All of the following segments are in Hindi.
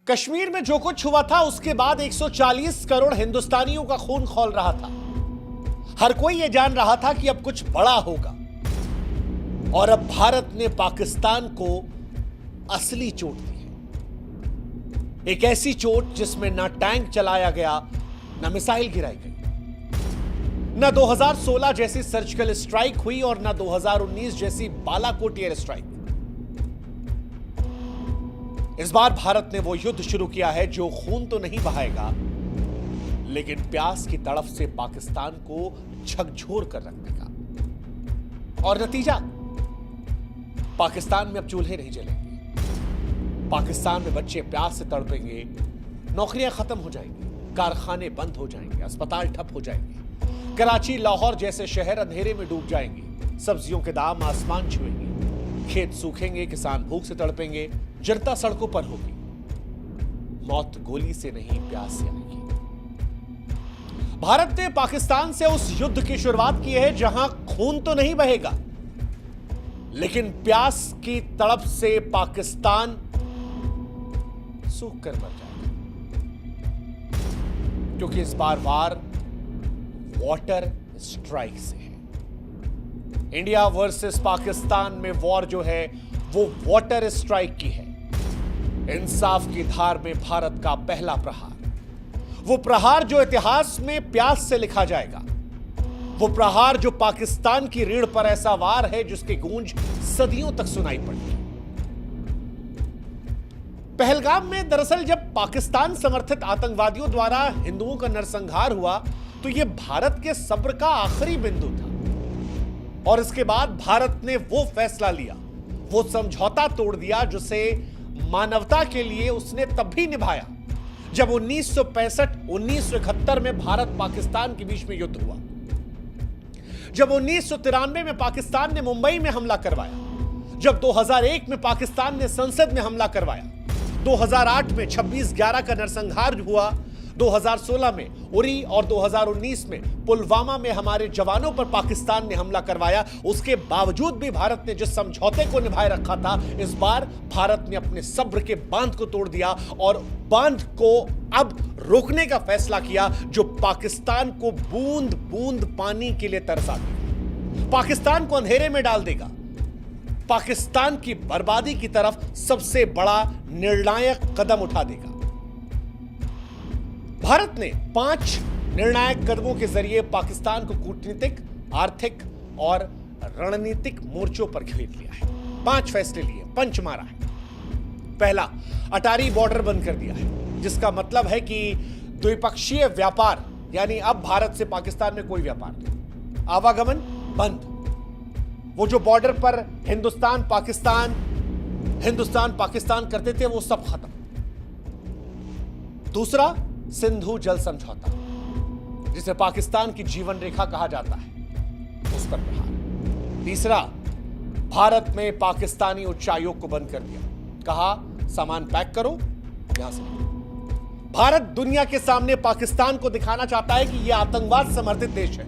कश्मीर में जो कुछ हुआ था उसके बाद 140 करोड़ हिंदुस्तानियों का खून खौल रहा था। हर कोई यह जान रहा था कि अब कुछ बड़ा होगा और अब भारत ने पाकिस्तान को असली चोट दी है। एक ऐसी चोट जिसमें ना टैंक चलाया गया, ना मिसाइल गिराई गई, ना 2016 जैसी सर्जिकल स्ट्राइक हुई और ना 2019 जैसी बालाकोट एयर स्ट्राइक। इस बार भारत ने वो युद्ध शुरू किया है जो खून तो नहीं बहाएगा, लेकिन प्यास की तड़फ से पाकिस्तान को झकझोर कर रख देगा। और नतीजा, पाकिस्तान में अब चूल्हे नहीं जलेंगे, पाकिस्तान में बच्चे प्यास से तड़पेंगे, नौकरियां खत्म हो जाएंगी, कारखाने बंद हो जाएंगे, अस्पताल ठप हो जाएंगे, कराची लाहौर जैसे शहर अंधेरे में डूब जाएंगे, सब्जियों के दाम आसमान छुएंगे, खेत सूखेंगे, किसान भूख से तड़पेंगे, जनता सड़कों पर होगी। मौत गोली से नहीं, प्यास से आएगी। भारत ने पाकिस्तान से उस युद्ध की शुरुआत की है जहां खून तो नहीं बहेगा, लेकिन प्यास की तड़प से पाकिस्तान सूख कर मर जाएगा, क्योंकि इस बार वार वाटर स्ट्राइक से है। इंडिया वर्सेस पाकिस्तान में वॉर जो है वो वाटर स्ट्राइक की है। इंसाफ की धार में भारत का पहला प्रहार, वो प्रहार जो इतिहास में प्यास से लिखा जाएगा, वो प्रहार जो पाकिस्तान की रीढ़ पर ऐसा वार है जिसकी गूंज सदियों तक सुनाई पड़ती। पहलगाम में दरअसल जब पाकिस्तान समर्थित आतंकवादियों द्वारा हिंदुओं का नरसंहार हुआ तो यह भारत के सब्र का आखिरी बिंदु था। और इसके बाद भारत ने वो फैसला लिया, वो समझौता तोड़ दिया जिसे मानवता के लिए उसने तब भी निभाया जब 1965-1971 में भारत पाकिस्तान के बीच में युद्ध हुआ, जब 1993 में पाकिस्तान ने मुंबई में हमला करवाया, जब 2001 में पाकिस्तान ने संसद में हमला करवाया, 2008 में 26/11 का नरसंहार हुआ, 2016 में उरी और 2019 में पुलवामा में हमारे जवानों पर पाकिस्तान ने हमला करवाया। उसके बावजूद भी भारत ने जिस समझौते को निभाए रखा था, इस बार भारत ने अपने सब्र के बांध को तोड़ दिया और बांध को अब रोकने का फैसला किया जो पाकिस्तान को बूंद बूंद पानी के लिए तरसा देगा, पाकिस्तान को अंधेरे में डाल देगा, पाकिस्तान की बर्बादी की तरफ सबसे बड़ा निर्णायक कदम उठा देगा। भारत ने 5 निर्णायक कदमों के जरिए पाकिस्तान को कूटनीतिक, आर्थिक और रणनीतिक मोर्चों पर घेर लिया है। 5 फैसले लिए, पंच मारा है। पहला, अटारी बॉर्डर बंद कर दिया है, जिसका मतलब है कि द्विपक्षीय व्यापार, यानी अब भारत से पाकिस्तान में कोई व्यापार नहीं, आवागमन बंद। वो जो बॉर्डर पर हिंदुस्तान पाकिस्तान करते थे वो सब खत्म। दूसरा, सिंधु जल समझौता, जिसे पाकिस्तान की जीवन रेखा कहा जाता है, उस पर प्रहार। तीसरा, भारत में पाकिस्तानी उच्चायोग को बंद कर दिया, कहा सामान पैक करो, यहां से निकलो। भारत दुनिया के सामने पाकिस्तान को दिखाना चाहता है कि यह आतंकवाद समर्थित देश है,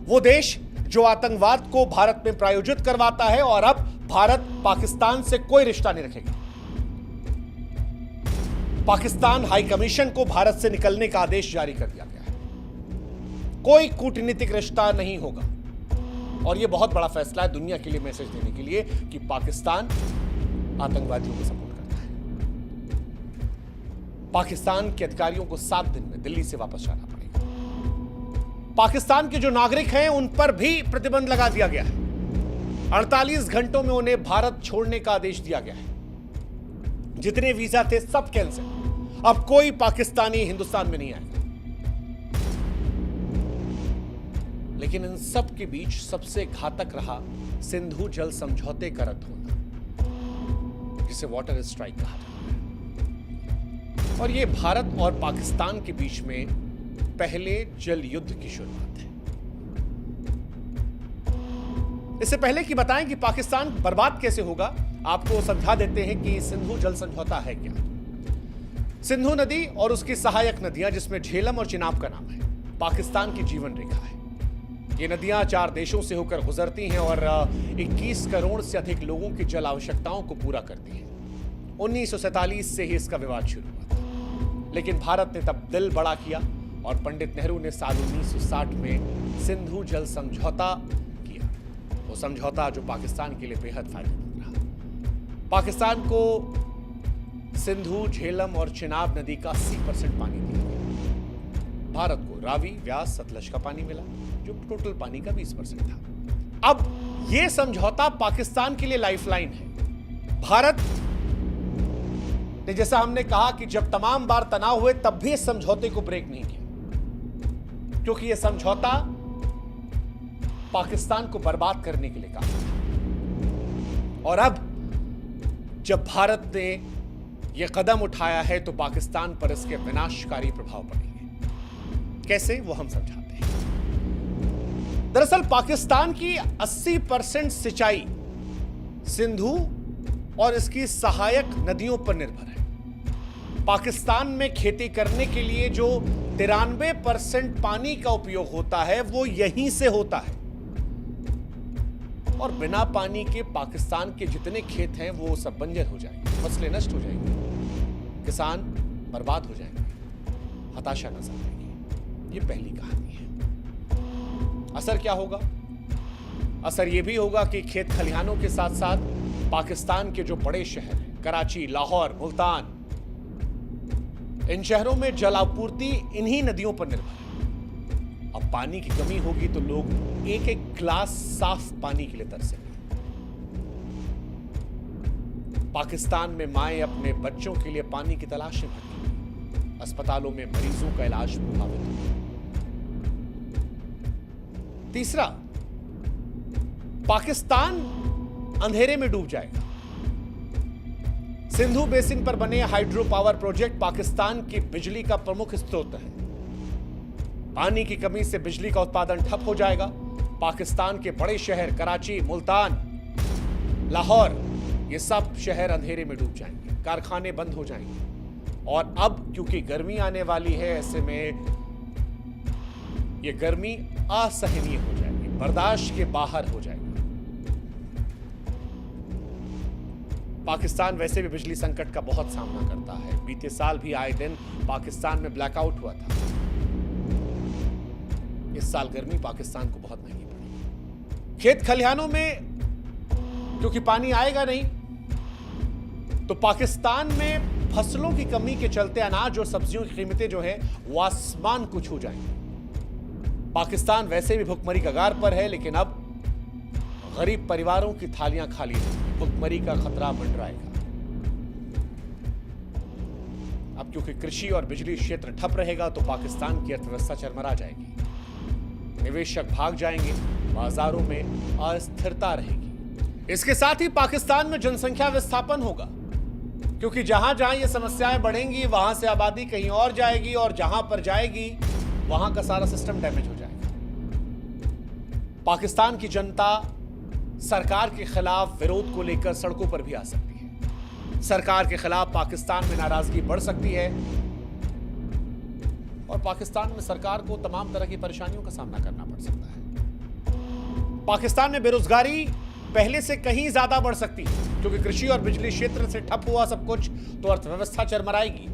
वो देश जो आतंकवाद को भारत में प्रायोजित करवाता है, और अब भारत पाकिस्तान से कोई रिश्ता नहीं रखेगा। पाकिस्तान हाई कमीशन को भारत से निकलने का आदेश जारी कर दिया गया है, कोई कूटनीतिक रिश्ता नहीं होगा। और यह बहुत बड़ा फैसला है दुनिया के लिए मैसेज देने के लिए कि पाकिस्तान आतंकवादियों को सपोर्ट करता है। पाकिस्तान के अधिकारियों को 7 दिन में दिल्ली से वापस जाना पड़ेगा। पाकिस्तान के जो नागरिक हैं उन पर भी प्रतिबंध लगा दिया गया है। 48 घंटों में उन्हें भारत छोड़ने का आदेश दिया गया है। जितने वीजा थे सब कैंसिल, अब कोई पाकिस्तानी हिंदुस्तान में नहीं आएगा। लेकिन इन सब के बीच सबसे घातक रहा सिंधु जल समझौते का रद्द होना, जिसे वाटर स्ट्राइक कहा जाता है। और यह भारत और पाकिस्तान के बीच में पहले जल युद्ध की शुरुआत है। इससे पहले कि बताएं कि पाकिस्तान बर्बाद कैसे होगा, आपको समझा देते हैं कि सिंधु जल समझौता है क्या। सिंधु नदी और उसकी सहायक नदियां, जिसमें झेलम और चिनाब का नाम है, पाकिस्तान की जीवन रेखा है। ये नदियां 4 देशों से होकर गुजरती हैं और 21 करोड़ से अधिक लोगों की जल आवश्यकताओं को पूरा करती हैं। 1947 से ही इसका विवाद शुरू हुआ था, लेकिन भारत ने तब दिल बड़ा किया और पंडित नेहरू ने साल 1960 में सिंधु जल समझौता किया। वो समझौता जो पाकिस्तान के लिए बेहद फायदेमंद रहा। पाकिस्तान को सिंधु, झेलम और चिनाब नदी का 80% पानी दिया गया। भारत को रावी, व्यास, सतलज का पानी मिला जो टोटल पानी का 20% था। अब यह समझौता पाकिस्तान के लिए लाइफलाइन है। भारत ने, जैसा हमने कहा कि जब तमाम बार तनाव हुए तब भी इस समझौते को ब्रेक नहीं किया, क्योंकि यह समझौता पाकिस्तान को बर्बाद करने के लिए काम था। और अब जब भारत ने यह कदम उठाया है तो पाकिस्तान पर इसके विनाशकारी प्रभाव पड़ेंगे। कैसे, वो हम समझाते हैं। दरअसल पाकिस्तान की 80% सिंचाई सिंधु और इसकी सहायक नदियों पर निर्भर है। पाकिस्तान में खेती करने के लिए जो 93% पानी का उपयोग होता है वो यहीं से होता है, और बिना पानी के पाकिस्तान के जितने खेत हैं वो सब बंजर हो जाएंगे, फसलें नष्ट हो जाएंगी, किसान बर्बाद हो जाएंगे, हताशा नजर आएगी। ये पहली कहानी है। असर क्या होगा? असर यह भी होगा कि खेत खलिहानों के साथ साथ पाकिस्तान के जो बड़े शहर हैं, कराची, लाहौर, मुल्तान, इन शहरों में जल आपूर्ति इन्हीं नदियों पर निर्भर है। अब पानी की कमी होगी तो लोग एक एक गिलास साफ पानी के लिए तरसेंगे। पाकिस्तान में माएं अपने बच्चों के लिए पानी की तलाश में भटकेंगी। अस्पतालों में मरीजों का इलाज प्रभावित होगा। तीसरा, पाकिस्तान अंधेरे में डूब जाएगा। सिंधु बेसिन पर बने हाइड्रो पावर प्रोजेक्ट पाकिस्तान की बिजली का प्रमुख स्रोत है। पानी की कमी से बिजली का उत्पादन ठप हो जाएगा। पाकिस्तान के बड़े शहर कराची, मुल्तान, लाहौर, ये सब शहर अंधेरे में डूब जाएंगे, कारखाने बंद हो जाएंगे। और अब क्योंकि गर्मी आने वाली है, ऐसे में ये गर्मी असहनीय हो जाएगी, बर्दाश्त के बाहर हो जाएगी। पाकिस्तान वैसे भी बिजली संकट का बहुत सामना करता है। बीते साल भी आए दिन पाकिस्तान में ब्लैकआउट हुआ था। इस साल गर्मी पाकिस्तान को बहुत महंगी पड़ी। खेत खलिहानों में क्योंकि पानी आएगा नहीं, तो पाकिस्तान में फसलों की कमी के चलते अनाज और सब्जियों की कीमतें जो है वो आसमान को छू जाएंगी। पाकिस्तान वैसे भी भुखमरी कगार पर है, लेकिन अब गरीब परिवारों की थालियां खाली रहेंगी, भुखमरी का खतरा मंडराएगा। अब क्योंकि कृषि और बिजली क्षेत्र ठप रहेगा तो पाकिस्तान की अर्थव्यवस्था चरमरा जाएगी, निवेशक भाग जाएंगे, बाजारों में अस्थिरता रहेगी। इसके साथ ही पाकिस्तान में जनसंख्या विस्थापन होगा, क्योंकि जहां जहां ये समस्याएं बढ़ेंगी वहां से आबादी कहीं और जाएगी, और जहां पर जाएगी वहां का सारा सिस्टम डैमेज हो जाएगा। पाकिस्तान की जनता सरकार के खिलाफ विरोध को लेकर सड़कों पर भी आ सकती है। सरकार के खिलाफ पाकिस्तान में नाराजगी बढ़ सकती है, और पाकिस्तान में सरकार को तमाम तरह की परेशानियों का सामना करना पड़ सकता है। पाकिस्तान में बेरोजगारी पहले से कहीं ज्यादा बढ़ सकती है, क्योंकि कृषि और बिजली क्षेत्र से ठप हुआ सब कुछ तो अर्थव्यवस्था चरमराएगी।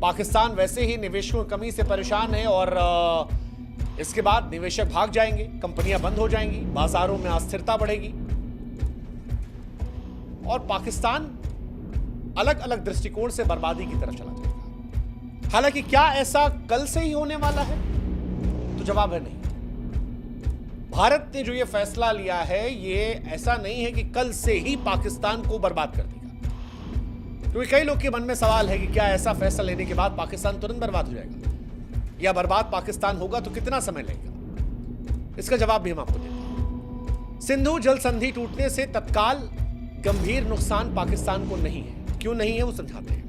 पाकिस्तान वैसे ही निवेशकों की कमी से परेशान है, और इसके बाद निवेशक भाग जाएंगे, कंपनियां बंद हो जाएंगी, बाजारों में अस्थिरता बढ़ेगी, और पाकिस्तान अलग अलग दृष्टिकोण से बर्बादी की तरफ चला जाएगा। हालांकि क्या ऐसा कल से ही होने वाला है? तो जवाब है नहीं। भारत ने जो ये फैसला लिया है, ये ऐसा नहीं है कि कल से ही पाकिस्तान को बर्बाद कर देगा, क्योंकि कई लोग के मन में सवाल है कि क्या ऐसा फैसला लेने के बाद पाकिस्तान तुरंत बर्बाद हो जाएगा, या बर्बाद पाकिस्तान होगा तो कितना समय लगेगा? इसका जवाब भी हम आपको देते हैं। सिंधु जल संधि टूटने से तत्काल गंभीर नुकसान पाकिस्तान को नहीं है। क्यों नहीं है वो समझाते हैं।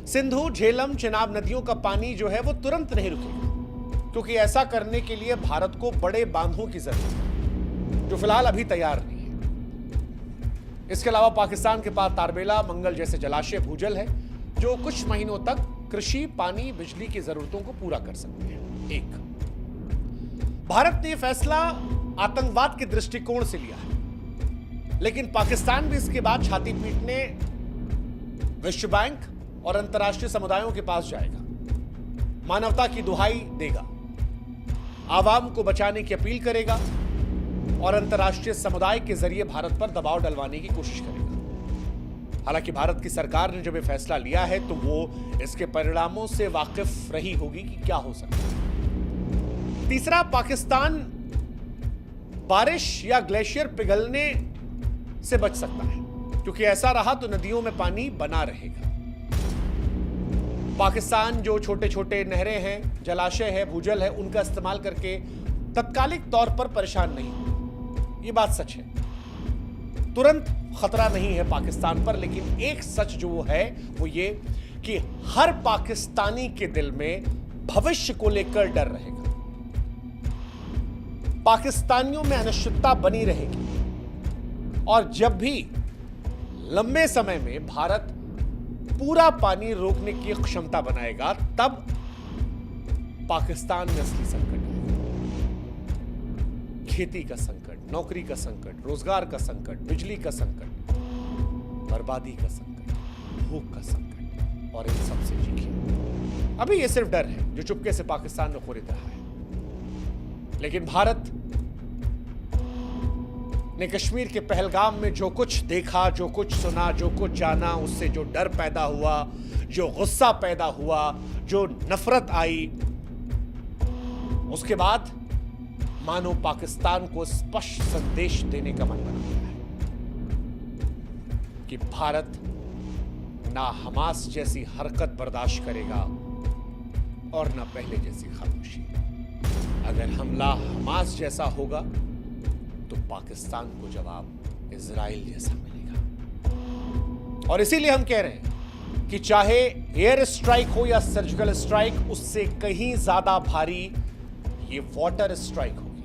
सिंधु, झेलम, चिनाब नदियों का पानी जो है वो तुरंत नहीं रुकेगा, क्योंकि ऐसा करने के लिए भारत को बड़े बांधों की जरूरत है, जो फिलहाल अभी तैयार नहीं है। इसके अलावा पाकिस्तान के पास तारबेला, मंगल जैसे जलाशय भूजल है, जो कुछ महीनों तक कृषि, पानी, बिजली की जरूरतों को पूरा कर सकते हैं। एक, भारत ने फैसला आतंकवाद के दृष्टिकोण से लिया है, लेकिन पाकिस्तान भी इसके बाद छाती पीटने विश्व बैंक और अंतर्राष्ट्रीय समुदायों के पास जाएगा, मानवता की दुहाई देगा, आवाम को बचाने की अपील करेगा और अंतर्राष्ट्रीय समुदाय के जरिए भारत पर दबाव डलवाने की कोशिश करेगा। हालांकि भारत की सरकार ने जब यह फैसला लिया है तो वो इसके परिणामों से वाकिफ रही होगी कि क्या हो सकता है। तीसरा, पाकिस्तान बारिश या ग्लेशियर पिघलने से बच सकता है, क्योंकि ऐसा रहा तो नदियों में पानी बना रहेगा। पाकिस्तान जो छोटे छोटे नहरें हैं, जलाशय है, भूजल है, उनका इस्तेमाल करके तत्कालिक तौर पर परेशान नहीं, ये बात सच है। तुरंत खतरा नहीं है पाकिस्तान पर, लेकिन एक सच जो है वो ये कि हर पाकिस्तानी के दिल में भविष्य को लेकर डर रहेगा। पाकिस्तानियों में अनिश्चितता बनी रहेगी और जब भी लंबे समय में भारत पूरा पानी रोकने की क्षमता बनाएगा, तब पाकिस्तान में असली संकट आएगा। खेती का संकट, नौकरी का संकट, रोजगार का संकट, बिजली का संकट, बर्बादी का संकट, भूख का संकट, और इन सब से चीखें। अभी ये सिर्फ डर है जो चुपके से पाकिस्तान में खरीद रहा है, लेकिन भारत ने कश्मीर के पहलगाम में जो कुछ देखा, जो कुछ सुना, जो कुछ जाना, उससे जो डर पैदा हुआ, जो गुस्सा पैदा हुआ, जो नफरत आई, उसके बाद मानो पाकिस्तान को स्पष्ट संदेश देने का मन बना गया है कि भारत ना हमास जैसी हरकत बर्दाश्त करेगा और ना पहले जैसी खामोशी। अगर हमला हमास जैसा होगा तो पाकिस्तान को जवाब इजराइल जैसा मिलेगा। और इसीलिए हम कह रहे हैं कि चाहे एयर स्ट्राइक हो या सर्जिकल स्ट्राइक, उससे कहीं ज्यादा भारी ये वाटर स्ट्राइक होगी,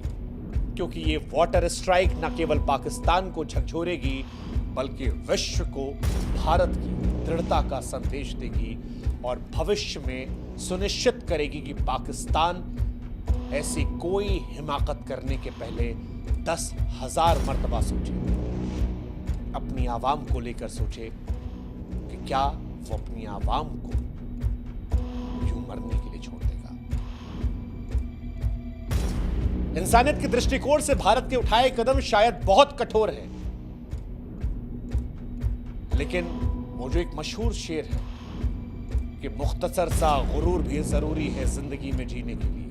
क्योंकि ये वाटर स्ट्राइक न केवल पाकिस्तान को झकझोरेगी बल्कि विश्व को भारत की दृढ़ता का संदेश देगी और भविष्य में सुनिश्चित करेगी कि पाकिस्तान ऐसी कोई हिमाकत करने के पहले 10,000 मर्तबा सोचे, अपनी आवाम को लेकर सोचे कि क्या वो अपनी आवाम को यूं मरने के लिए छोड़ देगा। इंसानियत के दृष्टिकोण से भारत के उठाए कदम शायद बहुत कठोर है, लेकिन वो जो एक मशहूर शेर है कि मुख्तसर सा गुरूर भी जरूरी है जिंदगी में जीने के लिए,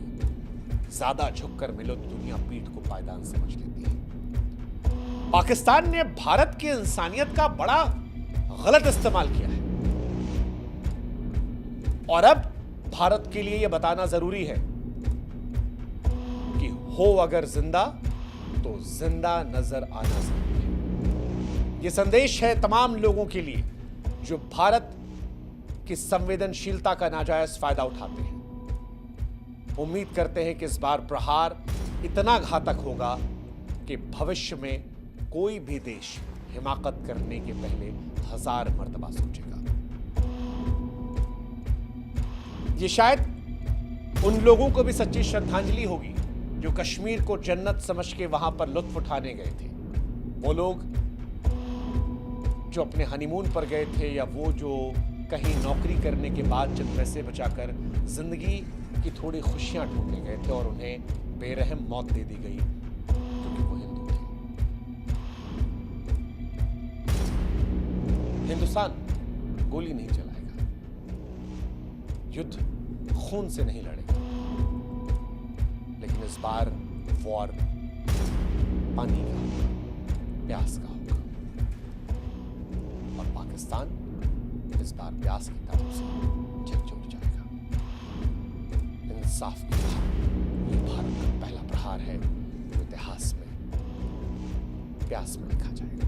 ज्यादा झुककर मिलो तो दुनिया पीठ को पायदान समझ लेती है। पाकिस्तान ने भारत की इंसानियत का बड़ा गलत इस्तेमाल किया है और अब भारत के लिए यह बताना जरूरी है कि हो अगर जिंदा तो जिंदा नजर आना जरूरी है। यह संदेश है तमाम लोगों के लिए जो भारत की संवेदनशीलता का नाजायज फायदा उठाते हैं। उम्मीद करते हैं कि इस बार प्रहार इतना घातक होगा कि भविष्य में कोई भी देश हिमाकत करने के पहले 1000 मर्तबा सोचेगा। ये शायद उन लोगों को भी सच्ची श्रद्धांजलि होगी जो कश्मीर को जन्नत समझ के वहां पर लुत्फ उठाने गए थे। वो लोग जो अपने हनीमून पर गए थे, या वो जो कहीं नौकरी करने के बाद चंद पैसे बचाकर जिंदगी की थोड़ी खुशियां ढूंढने गए थे और उन्हें बेरहम मौत दे दी गई क्योंकि वो हिंदू थे। हिंदुस्तान गोली नहीं चलाएगा, युद्ध खून से नहीं लड़ेगा, लेकिन इस बार वॉर पानी का होगा, प्यास का होगा, और पाकिस्तान इस बार प्यास की तरफ से झकझोर जाएगा। इंसाफ की धार, ये भारत का पहला प्रहार है जो इतिहास में प्यास में लिखा जाएगा।